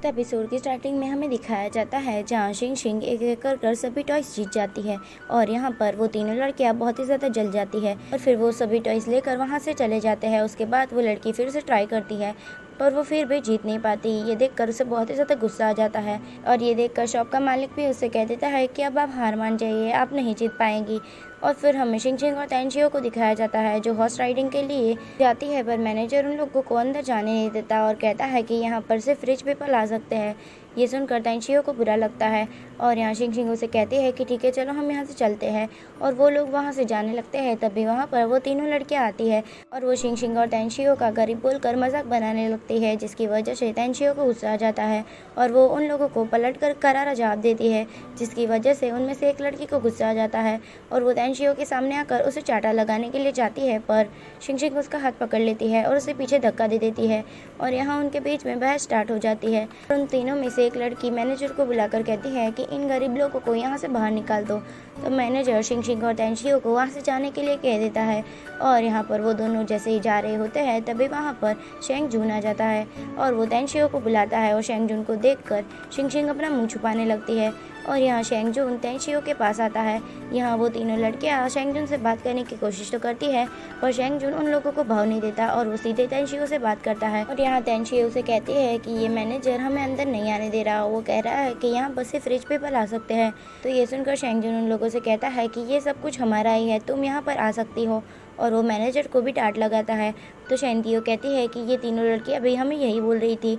तो एपिसोड की स्टार्टिंग में हमें दिखाया जाता है जहाँ शिंग शिंग एक एक कर सभी टॉयज जीत जाती है और यहाँ पर वो तीनों लड़कियाँ बहुत ही ज़्यादा जल जाती है और फिर वो सभी टॉयज लेकर वहाँ से चले जाते हैं। उसके बाद वो लड़की फिर से ट्राई करती है पर वो फिर भी जीत नहीं पाती। ये देखकर उसे बहुत ही ज़्यादा गुस्सा आ जाता है और ये देखकर शॉप का मालिक भी उसे कह देता है कि अब आप हार मान जाइए, आप नहीं जीत पाएंगी। और फिर हमें शिंग शिंग और तैंशियो को दिखाया जाता है जो हॉर्स राइडिंग के लिए जाती है, पर मैनेजर उन लोगों को अंदर जाने नहीं देता और कहता है कि यहाँ पर सिर्फ रिच पीपल आ सकते हैं। ये सुनकर तैंशियो को बुरा लगता है और यहाँ शिंग शिंग उसे कहती है कि ठीक है चलो हम यहाँ से चलते हैं और वो लोग वहाँ से जाने लगते हैं। तभी वहाँ पर वो तीनों लड़कियाँ आती है और वो शिंग शिंग और तैंशियो का गरीब बोलकर मजाक बनाने लगती है, जिसकी वजह से तैंशियो को गुस्सा आ जाता है और वो उन लोगों को पलट कर करारा जवाब देती है, जिसकी वजह से उनमें से एक लड़की को गुस्सा आ जाता है और वो तैंशियो के सामने आकर उसे चाटा लगाने के लिए जाती है, पर शिंग शिंग उसका हाथ पकड़ लेती है और उसे पीछे धक्का दे देती है और यहाँ उनके बीच में बहस स्टार्ट हो जाती है। उन तीनों में से एक लड़की मैनेजर को बुलाकर कहती है कि इन गरीब लोगों को यहाँ से बाहर निकाल दो। तो मैनेजर शिंग शिंग और तैंशियो को वहाँ से जाने के लिए कह देता है और यहाँ पर वो दोनों जैसे ही जा रहे होते हैं तभी वहाँ पर शेंग जून आ जाता है और वो तैंशियो को बुलाता है और शेंग जून को देखकर शिंग शिंग अपना मुँह छुपाने लगती है और यहाँ शेंग जून तैंशियो के पास आता है। यहाँ वो तीनों लड़कियाँ शेंग जून से बात करने की कोशिश तो करती है पर शेंग जून उन लोगों को भाव नहीं देता और वो सीधे तैंशियो से बात करता है और यहाँ तैंशियो उसे कहती है कि ये मैनेजर हमें अंदर नहीं आने दे रहा, वो कह रहा है कि यहाँ बस सिर्फ रिच पीपल आ सकते हैं। तो ये सुनकर शेंग जून उन लोगों से कहता है कि ये सब कुछ हमारा ही है, तुम यहाँ पर आ सकती हो और वो मैनेजर को भी डांट लगाता है। तो शेंतियो कहती है कि ये तीनों लड़कियाँ अभी हमें यही बोल रही थी।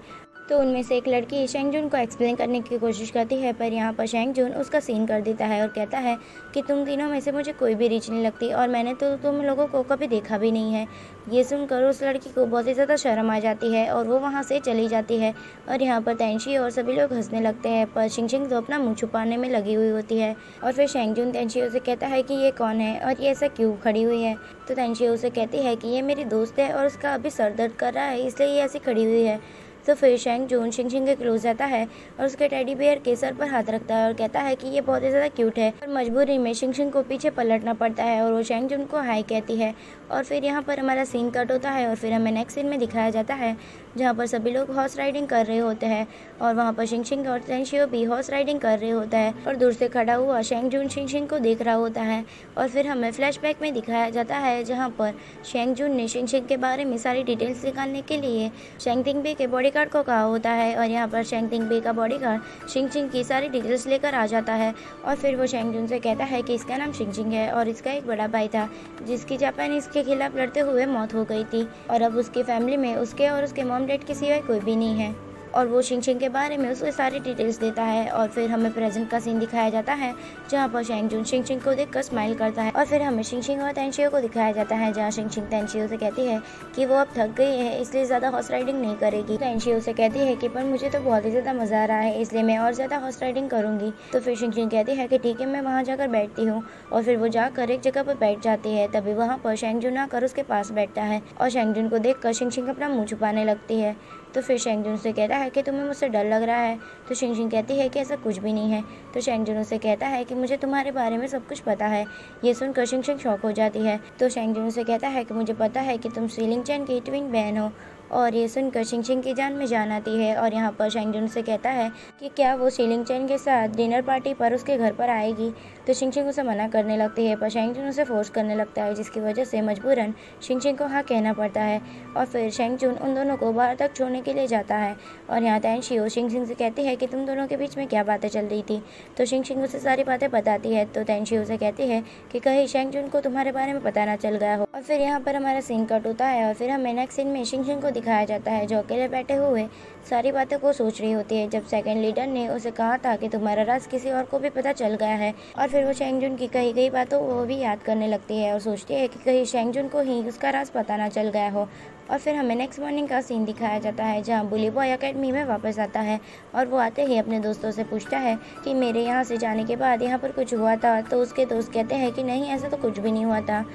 तो उनमें से एक लड़की शेंग जून को एक्सप्लेन करने की कोशिश करती है पर यहाँ पर शेंग जून उसका सीन कर देता है और कहता है कि तुम तीनों में से मुझे कोई भी रीच नहीं लगती और मैंने तो तुम लोगों को कभी देखा भी नहीं है। ये सुनकर उस लड़की को बहुत ही ज़्यादा शर्म आ जाती है और वो वहाँ से चली जाती है और यहाँ पर तैंशी और सभी लोग हंसने लगते हैं, पर शिंग शिंग तो अपना मुँह छुपाने में लगी हुई होती है। और फिर शेंग जून तैंशी से कहता है कि ये कौन है और ये ऐसा क्यों खड़ी हुई है। तो तैंशी उसे कहती है कि ये मेरी दोस्त है और उसका अभी सर दर्द कर रहा है इसलिए ये ऐसी खड़ी हुई है। तो फिर शेंग जून शिंग शिंग के क्लोज जाता है और उसके टेडी बियर के सर पर हाथ रखता है और कहता है कि ये बहुत ही ज़्यादा क्यूट है। और मजबूरी में शिंग शिंग को पीछे पलटना पड़ता है और वो शेंग जून को हाई कहती है और फिर यहाँ पर हमारा सीन कट होता है और फिर हमें नेक्स्ट सीन में दिखाया जाता है जहाँ पर सभी लोग हॉर्स राइडिंग कर रहे होते हैं और वहाँ पर शिंग शिंग और तैंशियो भी हॉर्स राइडिंग कर रहे होता है और दूर से खड़ा हुआ शेंग जून शिंग शिंग को देख रहा होता है। और फिर हमें फ्लैशबैक में दिखाया जाता है जहाँ पर शेंग जून ने शिंग शिंग के बारे में सारी डिटेल्स निकालने के लिए शेंग तिंगबे के बॉडीगार्ड को कहा होता है और यहाँ पर शेंग तिंगबे का बॉडीगार्ड शिंग शिंग की सारी डिटेल्स लेकर आ जाता है और फिर वो शेंग जून से कहता है कि इसका नाम शिंग शिंग है और इसका एक बड़ा भाई था जिसकी जापानीज के खिलाफ लड़ते हुए मौत हो गई थी और अब उसकी फैमिली में उसके और उसके मॉम डैड के सिवाय कोई भी नहीं है। और वो शिंग शिंग के बारे में उसे सारी डिटेल्स देता है और फिर हमें प्रेजेंट का सीन दिखाया जाता है जहाँ पर शेंग जून शिंग शिंग को देखकर स्माइल करता है और फिर हमें शिंग शिंग और तैंशियो को दिखाया जाता है जहाँ शिंग शिंग तैंशियो से कहती है कि वो अब थक गई है इसलिए ज़्यादा हॉर्स राइडिंग नहीं करेगी। तैंशियो से कहती है कि पर मुझे तो बहुत ही ज़्यादा मज़ा आ रहा है इसलिए मैं और ज़्यादा हॉर्स राइडिंग करूँगी। तो फिर शिंग शिंग कहती है कि ठीक है मैं वहाँ जाकर बैठती हूँ और फिर वो जाकर एक जगह पर बैठ जाती है। तभी वहाँ पर शेंग जून आकर उसके पास बैठता है और शेंग जून को देखकर शिंग शिंग अपना मुँह छुपाने लगती है। तो फिर शेंग जून से कहता है कि तुम्हें मुझसे डर लग रहा है। तो शिंग शिंग कहती है कि ऐसा कुछ भी नहीं है। तो शेंग जून से कहता है कि मुझे तुम्हारे बारे में सब कुछ पता है। ये सुनकर शिंग शिंग शॉक हो जाती है। तो शेंग जून से कहता है कि मुझे पता है कि तुम सीलिंग चैन की ट्विन बहन हो। और ये सुनकर शिंग शिंग की जान में जान आती है और यहाँ पर शेंग जून से कहता है कि क्या वो सीलिंग चैन के साथ डिनर पार्टी पर उसके घर पर आएगी। तो शिंग शिंग उसे मना करने लगती है पर शेंग जून उसे फोर्स करने लगता है जिसकी वजह से मजबूरन शिंग शिंग को हाँ कहना पड़ता है। और फिर शेंग जून उन दोनों को बाहर तक छोड़ने के लिए जाता है और यहाँ तैंशियो शिंग शिंग से कहती है कि तुम दोनों के बीच में क्या बातें चल रही थी। तो शिंग शिंग उसे सारी बातें बताती है। तो तैंशियो से कहती है कि कहीं शेंग जून को तुम्हारे बारे में पता ना चल गया हो। और फिर यहाँ पर हमारा सीन कट होता है और फिर हमें नेक्स्ट सीन में शिंग शिंग को दिखाया जाता है जो अकेले बैठे हुए सारी बातों को सोच रही होती है जब सेकंड लीडर ने उसे कहा था कि तुम्हारा राज किसी और को भी पता चल गया है। और फिर वो शेंग जून की कही गई बातों को भी याद करने लगती है और सोचती है कि कहीं शेंग जून को ही उसका राज पता ना चल गया हो। और फिर हमें नेक्स्ट मॉर्निंग का सीन दिखाया जाता है जहाँ बुली बॉय अकेडमी में वापस आता है और वो आते ही अपने दोस्तों से पूछता है कि मेरे यहाँ से जाने के बाद यहाँ पर कुछ हुआ था। तो उसके दोस्त कहते हैं कि नहीं ऐसा तो कुछ भी नहीं हुआ था।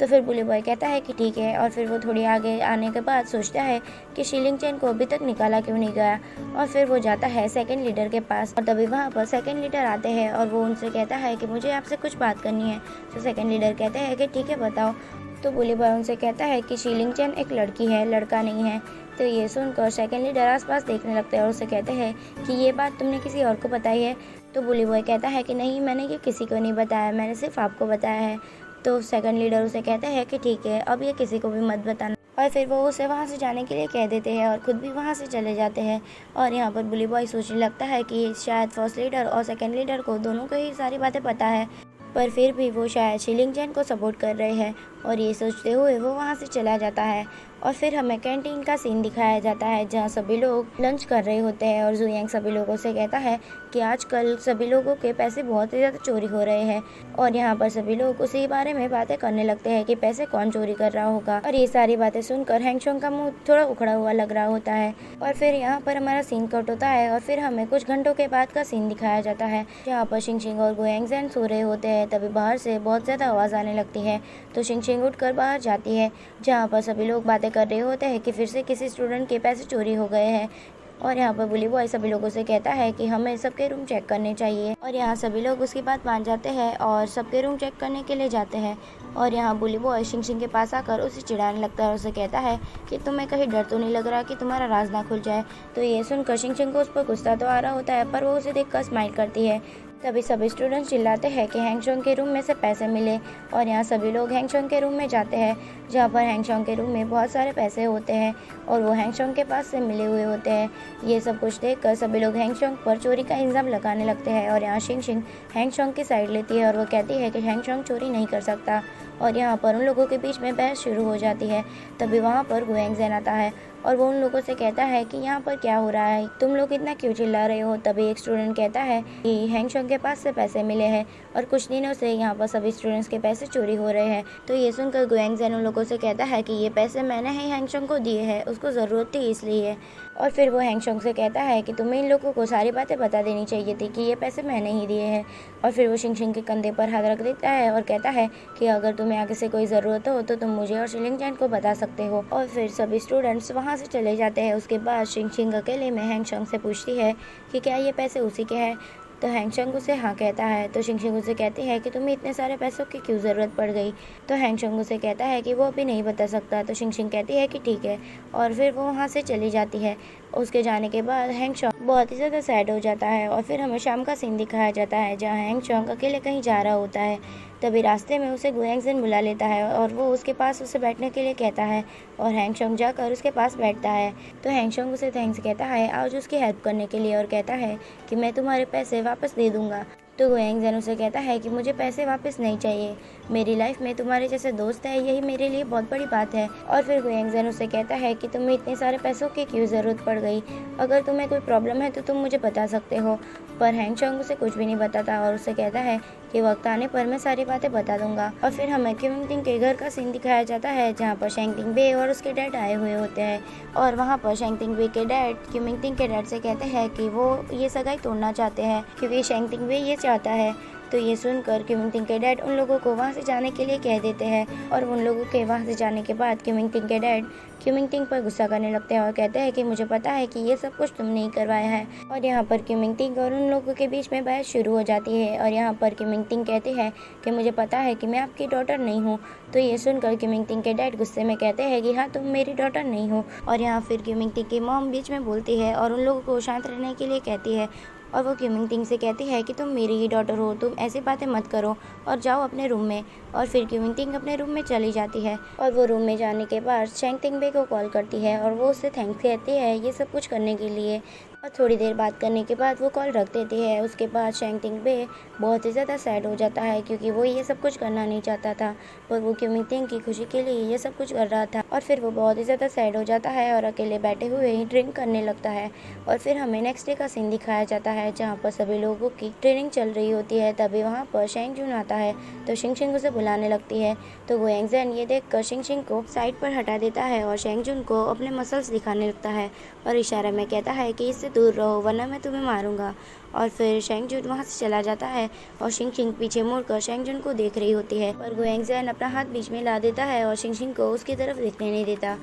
तो फिर बुली बॉय कहता है कि ठीक है और फिर वो थोड़ी आगे आने के बाद सोचता है कि शीलिंग चैन को अभी तक निकाला क्यों नहीं गया। और फिर वो जाता है सेकंड लीडर के पास और तभी वहाँ पर सेकंड लीडर आते हैं और वो उनसे कहता है कि मुझे आपसे कुछ बात करनी है। तो सेकंड लीडर कहते हैं कि ठीक है बताओ। तो बुली बॉय उनसे कहता है कि शीलिंग चैन एक लड़की है, लड़का नहीं है। तो ये सुनकर सेकंड लीडर आसपास देखने लगते हैं और उसे कहते हैं कि ये बात तुमने किसी और को बताई है। तो बुली बॉय कहता है कि नहीं, मैंने ये किसी को नहीं बताया, मैंने सिर्फ आपको बताया है। तो सेकंड लीडर उसे कहते हैं कि ठीक है, अब ये किसी को भी मत बताना। और फिर वो उसे वहाँ से जाने के लिए कह देते हैं और खुद भी वहाँ से चले जाते हैं। और यहाँ पर बुली बॉय सोचने लगता है कि शायद फर्स्ट लीडर और सेकंड लीडर को दोनों को ही सारी बातें पता है, पर फिर भी वो शायद शीलिंग चैन को सपोर्ट कर रहे हैं। और ये सोचते हुए वो वहाँ से चला जाता है। और फिर हमें कैंटीन का सीन दिखाया जाता है जहाँ सभी लोग लंच कर रहे होते हैं और जुयांग सभी लोगों से कहता है कि आजकल सभी लोगों के पैसे बहुत ही ज़्यादा चोरी हो रहे हैं। और यहाँ पर सभी लोग उसी बारे में बातें करने लगते हैं कि पैसे कौन चोरी कर रहा होगा। और ये सारी बातें सुनकर हैंगशोंग का मुंह थोड़ा उखड़ा हुआ लग रहा होता है। और फिर यहाँ पर हमारा सीन कट होता है और फिर हमें कुछ घंटों के बाद का सीन दिखाया जाता है जहाँ पर शिंगशिंग और गुयांगज़ेन सो रहे होते हैं। तभी बाहर से बहुत ज़्यादा आवाज़ आने लगती है। तो शिंगशिंग उठकर बाहर जाती है जहाँ पर सभी लोग बातें कर रहे होते हैं कि फिर से किसी स्टूडेंट के पैसे चोरी हो गए हैं। और यहाँ पर बुली बॉय सभी लोगों से कहता है कि हमें सबके रूम चेक करने चाहिए। और यहाँ सभी लोग उसकी बात मान जाते हैं और सबके रूम चेक करने के लिए जाते हैं। और यहाँ बुली बॉय शिंगशिंग के पास आकर उसे चिढ़ाने लगता है और उसे कहता है कि तुम्हें कहीं डर तो नहीं लग रहा कि तुम्हारा राज ना खुल जाए। तो ये सुनकर शिंगशिंग को उस पर गुस्सा तो आ रहा होता है, पर वो उसे देखकर स्माइल करती है। तभी सभी स्टूडेंट्स चिल्लाते हैं कि हैंगशोंग के रूम में से पैसे मिले। और यहाँ सभी लोग हैंगशोंग के रूम में जाते हैं जहाँ पर हैंगशोंग के रूम में बहुत सारे पैसे होते हैं और वो हैंगशोंग के पास से मिले हुए होते हैं। ये सब कुछ देखकर सभी लोग हैंगशोंग पर चोरी का इल्ज़ाम लगाने लगते हैं। और यहाँ शिंगशिंग हैंगशोंग की साइड लेती है और वो कहती है कि हैंगशोंग चोरी नहीं कर सकता। और यहाँ पर उन लोगों के बीच में बहस शुरू हो जाती है। तभी वहाँ पर गुयांगज़ेन आता है और वो उन लोगों से कहता है कि यहाँ पर क्या हो रहा है, तुम लोग इतना क्यों चिल्ला रहे हो। तभी एक स्टूडेंट कहता है कि हैंगशोंग के पास से पैसे मिले हैं और कुछ दिनों से यहाँ पर सभी स्टूडेंट्स के पैसे चोरी हो रहे हैं। तो ये सुनकर गुयांगज़ेन उन लोगों से कहता है कि ये पैसे मैंने ही हैंगशोंग को दिए हैं, उसको ज़रूरत थी इसलिए। और फिर वो हैंगशोंग से कहता है कि तुम्हें इन लोगों को सारी बातें बता देनी चाहिए थी कि ये पैसे मैंने ही दिए हैं। और फिर वो शिंगशिंग के कंधे पर हाथ रख देता है और कहता है कि अगर तुम्हें आगे से कोई ज़रूरत हो तो तुम मुझे और शीलिंग चैन को बता सकते हो। और फिर सभी स्टूडेंट्स वहाँ से चले जाते हैं। उसके बाद शिंगशिंग अकेले में हैंगशोंग से पूछती है कि क्या ये पैसे उसी के हैं। तो हैंगशोंग उसे हाँ कहता है। तो शिंगशिंग उसे कहती है कि तुम्हें इतने सारे पैसों की क्यों ज़रूरत पड़ गई। तो हैंगशोंग उसे कहता है कि वो अभी नहीं बता सकता। तो शिंगशिंग कहती है कि ठीक है और फिर वो वहाँ से चली जाती है। उसके जाने के बाद हैंगशोंग बहुत ही ज़्यादा सैड हो जाता है। और फिर हमें शाम का सीन दिखाया जाता है जहाँ हैंगशोंग अकेले कहीं जा रहा होता है। तभी रास्ते में उसे गुयांगज़ेन बुला लेता है और वो उसके पास उसे बैठने के लिए कहता है और हैंगशोंग जाकर उसके पास बैठता है। तो हैंगशोंग उसे थैंक्स कहता है आज उसकी हेल्प करने के लिए और कहता है कि मैं तुम्हारे पैसे वापस दे दूँगा। तो गुयांगज़ेन उसे कहता है कि मुझे पैसे वापस नहीं चाहिए, मेरी लाइफ में तुम्हारे जैसे दोस्त है यही मेरे लिए बहुत बड़ी बात है। और फिर गुयांगज़ेन उसे कहता है कि तुम्हें इतने सारे पैसों की क्यों ज़रूरत पड़ गई, अगर तुम्हें कोई प्रॉब्लम है तो तुम मुझे बता सकते हो। पर हैंगशोंग उसे कुछ भी नहीं बताता और उसे कहता है कि वक्त आने पर मैं सारी बातें बता दूंगा। और फिर हमें क्यूमिंगटिंग के घर का सीन दिखाया जाता है जहाँ पर शेंगटिंग बे और उसके डैड आए हुए होते हैं। और वहाँ पर शेंगटिंग बे के डैड क्यूमिंगटिंग के डैड से कहते हैं कि वो ये सगाई तोड़ना चाहते हैं क्योंकि शेंगटिंग बे ये चाहता है। तो ये सुनकर क्यूमिंगटिंग के डैड उन लोगों को वहाँ से जाने के लिए कह देते हैं। और उन लोगों के वहाँ से जाने के बाद क्यूमिंगटिंग के डैड क्यूमिंगटिंग पर गुस्सा करने लगते हैं और कहते हैं कि मुझे पता है कि ये सब कुछ तुमने ही करवाया है। और यहाँ पर क्यूमिंगटिंग और उन लोगों के बीच में बहस शुरू हो जाती है। और यहाँ पर क्यूमिंगटिंग कहते हैं कि मुझे पता है कि मैं आपकी डॉटर नहीं हूँ। तो ये सुनकर क्यूमिंगटिंग के डैड गुस्से में कहते हैं कि हाँ, तुम मेरी डॉटर नहीं हो। और यहाँ फिर क्यूमिंगटिंग की मॉम बीच में बोलती है और उन लोगों को शांत रहने के लिए कहती है। और वो क्यूमिंगटिंग से कहती है कि तुम मेरी ही डॉटर हो, तुम ऐसी बातें मत करो और जाओ अपने रूम में। और फिर क्यूमिंगटिंग अपने रूम में चली जाती है। और वो रूम में जाने के बाद शेंगटिंग बे को कॉल करती है और वो उससे थैंक्स कहती है ये सब कुछ करने के लिए। और थोड़ी देर बात करने के बाद वो कॉल रख देती है। उसके बाद शेंगटिंग बे बहुत ही ज़्यादा सैड हो जाता है क्योंकि वो ये सब कुछ करना नहीं चाहता था, पर वो क्यूमिंगटिंग की खुशी के लिए ये सब कुछ कर रहा था। और फिर वो बहुत ही ज़्यादा सैड हो जाता है और अकेले बैठे हुए ही ड्रिंक करने लगता है। और फिर हमें नेक्स्ट डे का सीन दिखाया जाता है जहाँ पर सभी लोगों की ट्रेनिंग चल रही होती है। तभी वहाँ पर शेंगजुन आता है तो शिंगशिंग उसे बुलाने लगती है। तो गुयांगज़ेन ये देखकर शिंगशिंग को साइड पर हटा देता है और शेंगजुन को अपने मसल्स दिखाने लगता है और इशारे में कहता है कि इससे दूर रहो वरना मैं तुम्हें मारूंगा। और फिर शेंगजुन वहाँ से चला जाता है और शिंगशिंग पीछे मुड़कर शेंगजुन को देख रही होती है, पर गुयांगज़ेन अपना हाथ बीच में ला देता है और शिंगशिंग को उसकी तरफ देखने नहीं देता।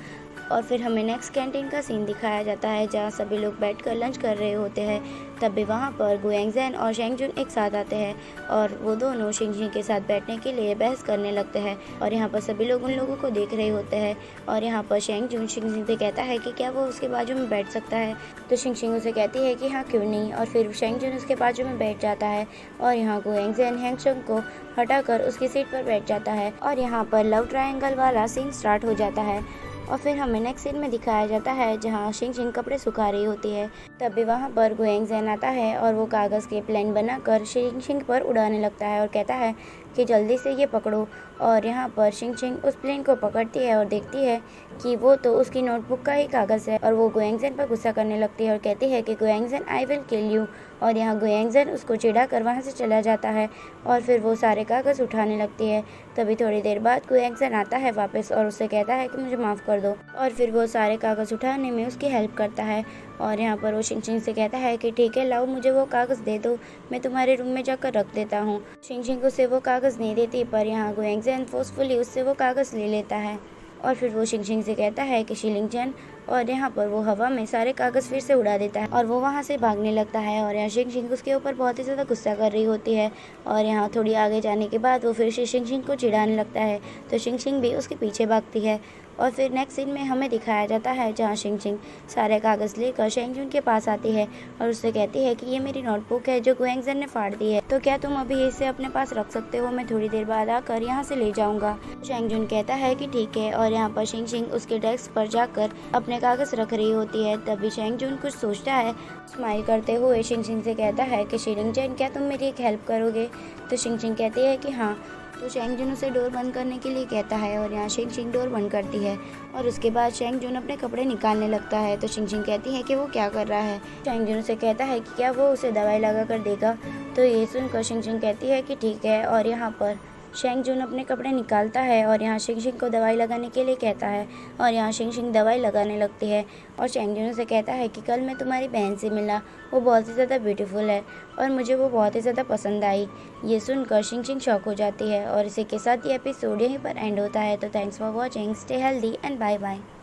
और फिर हमें नेक्स्ट कैंटीन का सीन दिखाया जाता है जहाँ सभी लोग बैठकर लंच कर रहे होते हैं। तभी वहाँ पर गुएंगजेन और शेंगजुन एक साथ आते हैं और वो दोनों शिंगशिंग के साथ बैठने के लिए बहस करने लगते हैं। और यहाँ पर सभी लोग उन लोगों को देख रहे होते हैं और यहाँ पर शेंगजुन शिंगशिंग से कहता है कि क्या वो उसके बाजू में बैठ सकता है। तो शिंगशिंग उसे कहती है कि हाँ क्यों नहीं, और फिर शेंगजुन उसके बाजू में बैठ जाता है और यहाँ गुएंगजेन हैंगशंग को हटाकर उसकी सीट पर बैठ जाता है और यहाँ पर लव ट्रायंगल वाला सीन स्टार्ट हो जाता है। और फिर हमें नेक्स्ट सीन में दिखाया जाता है जहाँ शिंगशिंग कपड़े सुखा रही होती है। तभी वहाँ पर गुएंगजेन आता है और वो कागज़ के प्लेन बनाकर शिंगशिंग पर उड़ाने लगता है और कहता है कि जल्दी से ये पकड़ो। और यहाँ पर शिंगशिंग उस प्लेन को पकड़ती है और देखती है कि वो तो उसकी नोटबुक का ही कागज़ है और वो गुएंगजेन पर गुस्सा करने लगती है और कहती है कि गुएंगजेन आई विल किल यू। और यहाँ गुएंगजेन उसको चिढ़ा कर वहाँ से चला जाता है और फिर वो सारे कागज़ उठाने लगती है। तभी थोड़ी देर बाद गुएंगजेन आता है वापस और उससे कहता है कि मुझे माफ़ कर दो, और फिर वो सारे कागज़ उठाने में उसकी हेल्प करता है। और यहाँ पर वो शिंगशिंग से कहता है कि ठीक है लाओ मुझे वो कागज़ दे दो, मैं तुम्हारे रूम में जाकर रख देता हूँ। शिंगशिंग उसे वो कागज़ नहीं देती पर यहाँ गुएंगजेन फोर्सफुली उससे वो कागज़ ले लेता है और फिर वो शिंगशिंग से कहता है कि शिलिंगजन, और यहाँ पर वो हवा में सारे कागज़ फिर से उड़ा देता है और वो वहाँ से भागने लगता है। और यहाँ शिंगशिंग उसके ऊपर बहुत ही ज़्यादा गुस्सा कर रही होती है और यहाँ थोड़ी आगे जाने के बाद वो फिर से शिंगशिंग को चिढ़ाने लगता है तो शिंगशिंग भी उसके पीछे भागती है। और फिर नेक्स्ट सीन में हमें दिखाया जाता है जहाँ शिंगशिंग सारे कागज़ लेकर शेंगजुन के पास आती है और उससे कहती है कि ये मेरी नोटबुक है जो गुएंगजेन ने फाड़ दी है, तो क्या तुम अभी इसे अपने पास रख सकते हो, मैं थोड़ी देर बाद आकर यहाँ से ले जाऊँगा। शेंगजुन कहता है कि ठीक है और यहाँ पर शिंगशिंग उसके डेस्क पर जाकर अपने कागज़ रख रही होती है। तभी शेंगजुन कुछ सोचता है, स्माइल करते हुए शिंगशिंग से कहता है कि शिलिंगजन क्या तुम मेरी एक हेल्प करोगे। तो शिंगशिंग कहती है कि हाँ। तो शेंगजुन उसे डोर बंद करने के लिए कहता है और यहाँ शिंगशिंग डोर बंद करती है और उसके बाद शेंगजुन अपने कपड़े निकालने लगता है। तो शिंगशिंग कहती है कि वो क्या कर रहा है। शेंगजुन उसे कहता है कि क्या वो उसे दवाई लगा कर देगा। तो ये सुनकर शिंगशिंग कहती है कि ठीक है और यहाँ पर शेंगजुन अपने कपड़े निकालता है और यहाँ शिंगशिंग को दवाई लगाने के लिए कहता है और यहाँ शिंगशिंग दवाई लगाने लगती है और शेंगजुन से कहता है कि कल मैं तुम्हारी बहन से मिला, वो बहुत ही ज़्यादा ब्यूटीफुल है और मुझे वो बहुत ही ज़्यादा पसंद आई। ये सुनकर शिंगशिंग शॉक हो जाती है और इसी के साथ ये एपिसोड यहीं पर एंड होता है। तो thanks for watching, stay healthy and bye bye.